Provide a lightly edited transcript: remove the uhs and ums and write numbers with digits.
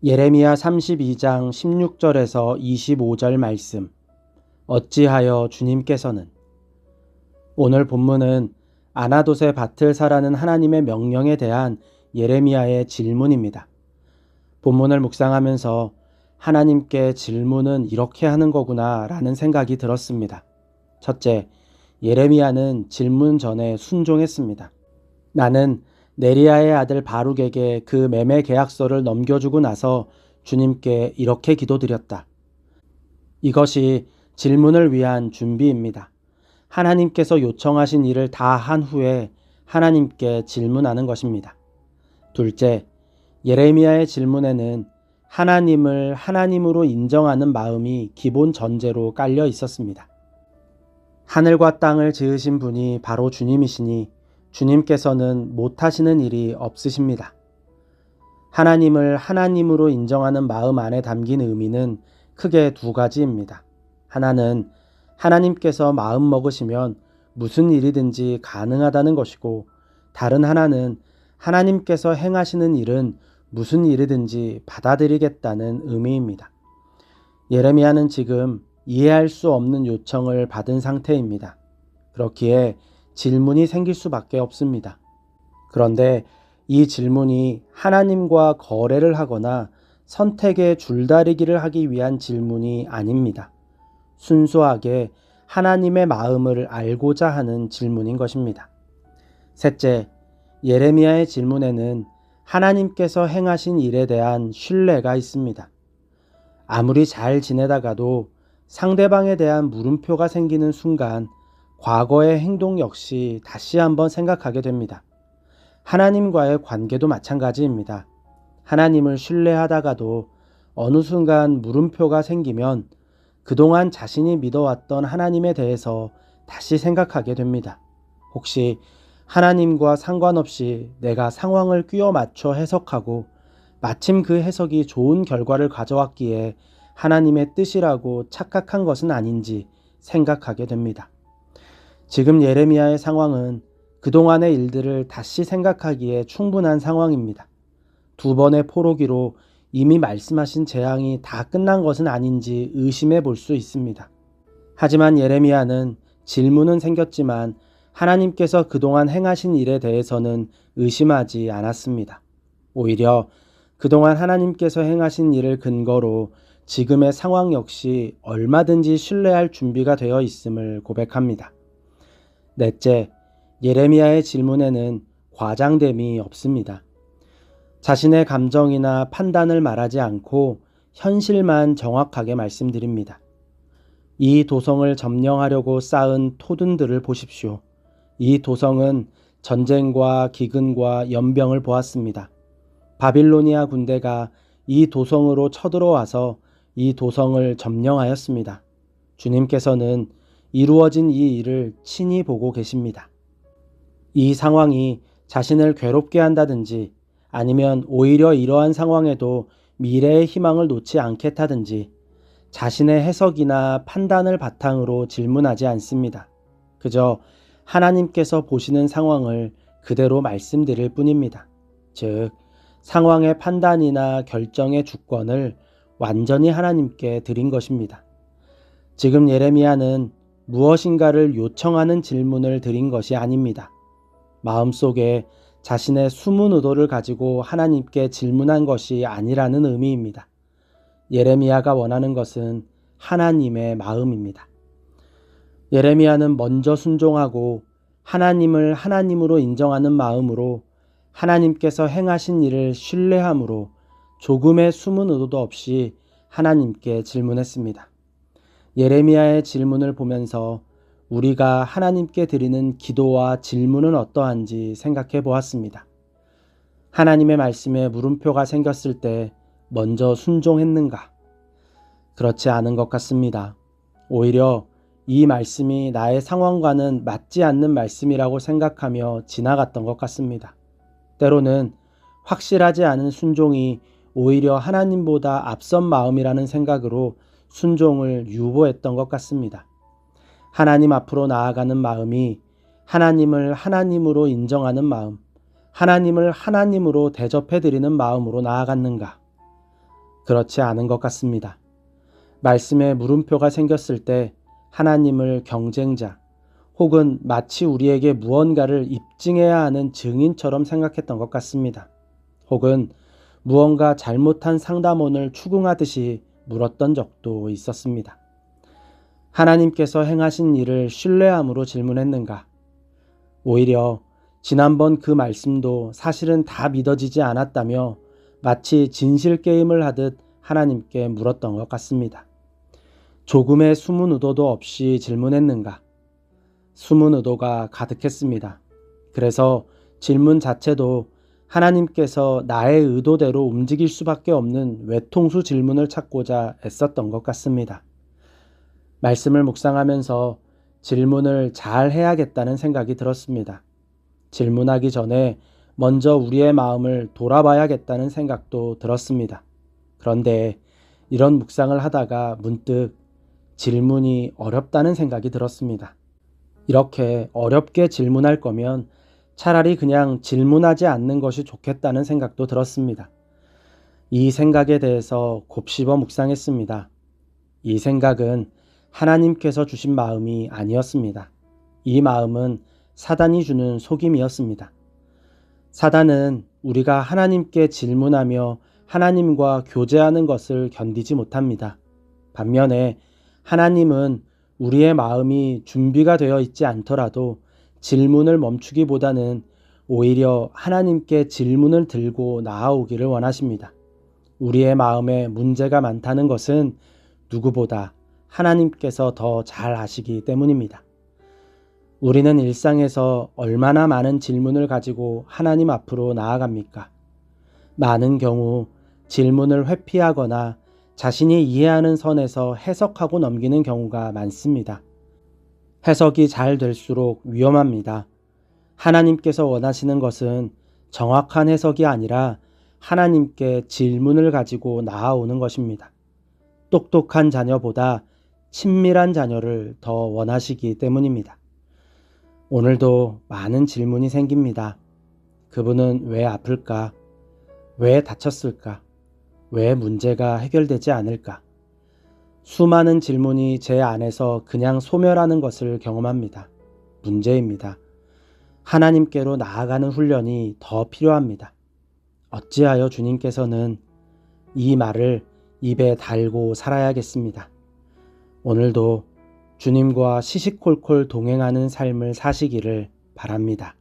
예레미야 32장 16절에서 25절 말씀. 어찌하여 주님께서는. 오늘 본문은 아나돗의 밭을 사라는 하나님의 명령에 대한 예레미야의 질문입니다. 본문을 묵상하면서 하나님께 질문은 이렇게 하는 거구나 라는 생각이 들었습니다. 첫째, 예레미야는 질문 전에 순종했습니다. 나는 네리야의 아들 바룩에게 그 매매 계약서를 넘겨주고 나서 주님께 이렇게 기도드렸다. 이것이 질문을 위한 준비입니다. 하나님께서 요청하신 일을 다 한 후에 하나님께 질문하는 것입니다. 둘째, 예레미야의 질문에는 하나님을 하나님으로 인정하는 마음이 기본 전제로 깔려 있었습니다. 하늘과 땅을 지으신 분이 바로 주님이시니 주님께서는 못하시는 일이 없으십니다. 하나님을 하나님으로 인정하는 마음 안에 담긴 의미는 크게 두 가지입니다. 하나는 하나님께서 마음 먹으시면 무슨 일이든지 가능하다는 것이고, 다른 하나는 하나님께서 행하시는 일은 무슨 일이든지 받아들이겠다는 의미입니다. 예레미야는 지금 이해할 수 없는 요청을 받은 상태입니다. 그렇기에 질문이 생길 수밖에 없습니다. 그런데 이 질문이 하나님과 거래를 하거나 선택의 줄다리기를 하기 위한 질문이 아닙니다. 순수하게 하나님의 마음을 알고자 하는 질문인 것입니다. 셋째, 예레미야의 질문에는 하나님께서 행하신 일에 대한 신뢰가 있습니다. 아무리 잘 지내다가도 상대방에 대한 물음표가 생기는 순간 과거의 행동 역시 다시 한번 생각하게 됩니다. 하나님과의 관계도 마찬가지입니다. 하나님을 신뢰하다가도 어느 순간 물음표가 생기면 그동안 자신이 믿어왔던 하나님에 대해서 다시 생각하게 됩니다. 혹시 하나님과 상관없이 내가 상황을 끼워 맞춰 해석하고 마침 그 해석이 좋은 결과를 가져왔기에 하나님의 뜻이라고 착각한 것은 아닌지 생각하게 됩니다. 지금 예레미야의 상황은 그동안의 일들을 다시 생각하기에 충분한 상황입니다. 두 번의 포로기로 이미 말씀하신 재앙이 다 끝난 것은 아닌지 의심해 볼 수 있습니다. 하지만 예레미야는 질문은 생겼지만 하나님께서 그동안 행하신 일에 대해서는 의심하지 않았습니다. 오히려 그동안 하나님께서 행하신 일을 근거로 지금의 상황 역시 얼마든지 신뢰할 준비가 되어 있음을 고백합니다. 넷째, 예레미야의 질문에는 과장됨이 없습니다. 자신의 감정이나 판단을 말하지 않고 현실만 정확하게 말씀드립니다. 이 도성을 점령하려고 쌓은 토둔들을 보십시오. 이 도성은 전쟁과 기근과 연병을 보았습니다. 바빌로니아 군대가 이 도성으로 쳐들어와서 이 도성을 점령하였습니다. 주님께서는 이루어진 이 일을 친히 보고 계십니다. 이 상황이 자신을 괴롭게 한다든지 아니면 오히려 이러한 상황에도 미래의 희망을 놓지 않겠다든지 자신의 해석이나 판단을 바탕으로 질문하지 않습니다. 그저 하나님께서 보시는 상황을 그대로 말씀드릴 뿐입니다. 즉, 상황의 판단이나 결정의 주권을 완전히 하나님께 드린 것입니다. 지금 예레미야는 무엇인가를 요청하는 질문을 드린 것이 아닙니다. 마음속에 자신의 숨은 의도를 가지고 하나님께 질문한 것이 아니라는 의미입니다. 예레미야가 원하는 것은 하나님의 마음입니다. 예레미야는 먼저 순종하고 하나님을 하나님으로 인정하는 마음으로 하나님께서 행하신 일을 신뢰함으로 조금의 숨은 의도도 없이 하나님께 질문했습니다. 예레미야의 질문을 보면서 우리가 하나님께 드리는 기도와 질문은 어떠한지 생각해 보았습니다. 하나님의 말씀에 물음표가 생겼을 때 먼저 순종했는가? 그렇지 않은 것 같습니다. 오히려 이 말씀이 나의 상황과는 맞지 않는 말씀이라고 생각하며 지나갔던 것 같습니다. 때로는 확실하지 않은 순종이 오히려 하나님보다 앞선 마음이라는 생각으로 순종을 유보했던 것 같습니다. 하나님 앞으로 나아가는 마음이 하나님을 하나님으로 인정하는 마음, 하나님을 하나님으로 대접해드리는 마음으로 나아갔는가? 그렇지 않은 것 같습니다. 말씀에 물음표가 생겼을 때 하나님을 경쟁자 혹은 마치 우리에게 무언가를 입증해야 하는 증인처럼 생각했던 것 같습니다. 혹은 무언가 잘못한 상담원을 추궁하듯이 물었던 적도 있었습니다. 하나님께서 행하신 일을 신뢰함으로 질문했는가? 오히려 지난번 그 말씀도 사실은 다 믿어지지 않았다며 마치 진실 게임을 하듯 하나님께 물었던 것 같습니다. 조금의 숨은 의도도 없이 질문했는가? 숨은 의도가 가득했습니다. 그래서 질문 자체도 하나님께서 나의 의도대로 움직일 수밖에 없는 외통수 질문을 찾고자 애썼던 것 같습니다. 말씀을 묵상하면서 질문을 잘 해야겠다는 생각이 들었습니다. 질문하기 전에 먼저 우리의 마음을 돌아봐야겠다는 생각도 들었습니다. 그런데 이런 묵상을 하다가 문득 질문이 어렵다는 생각이 들었습니다. 이렇게 어렵게 질문할 거면 차라리 그냥 질문하지 않는 것이 좋겠다는 생각도 들었습니다. 이 생각에 대해서 곱씹어 묵상했습니다. 이 생각은 하나님께서 주신 마음이 아니었습니다. 이 마음은 사단이 주는 속임이었습니다. 사단은 우리가 하나님께 질문하며 하나님과 교제하는 것을 견디지 못합니다. 반면에 하나님은 우리의 마음이 준비가 되어 있지 않더라도 질문을 멈추기보다는 오히려 하나님께 질문을 들고 나아오기를 원하십니다. 우리의 마음에 문제가 많다는 것은 누구보다 하나님께서 더 잘 아시기 때문입니다. 우리는 일상에서 얼마나 많은 질문을 가지고 하나님 앞으로 나아갑니까? 많은 경우 질문을 회피하거나 자신이 이해하는 선에서 해석하고 넘기는 경우가 많습니다. 해석이 잘 될수록 위험합니다. 하나님께서 원하시는 것은 정확한 해석이 아니라 하나님께 질문을 가지고 나아오는 것입니다. 똑똑한 자녀보다 친밀한 자녀를 더 원하시기 때문입니다. 오늘도 많은 질문이 생깁니다. 그분은 왜 아플까? 왜 다쳤을까? 왜 문제가 해결되지 않을까? 수많은 질문이 제 안에서 그냥 소멸하는 것을 경험합니다. 문제입니다. 하나님께로 나아가는 훈련이 더 필요합니다. 어찌하여 주님께서는 이 말을 입에 달고 살아야겠습니다. 오늘도 주님과 시시콜콜 동행하는 삶을 사시기를 바랍니다.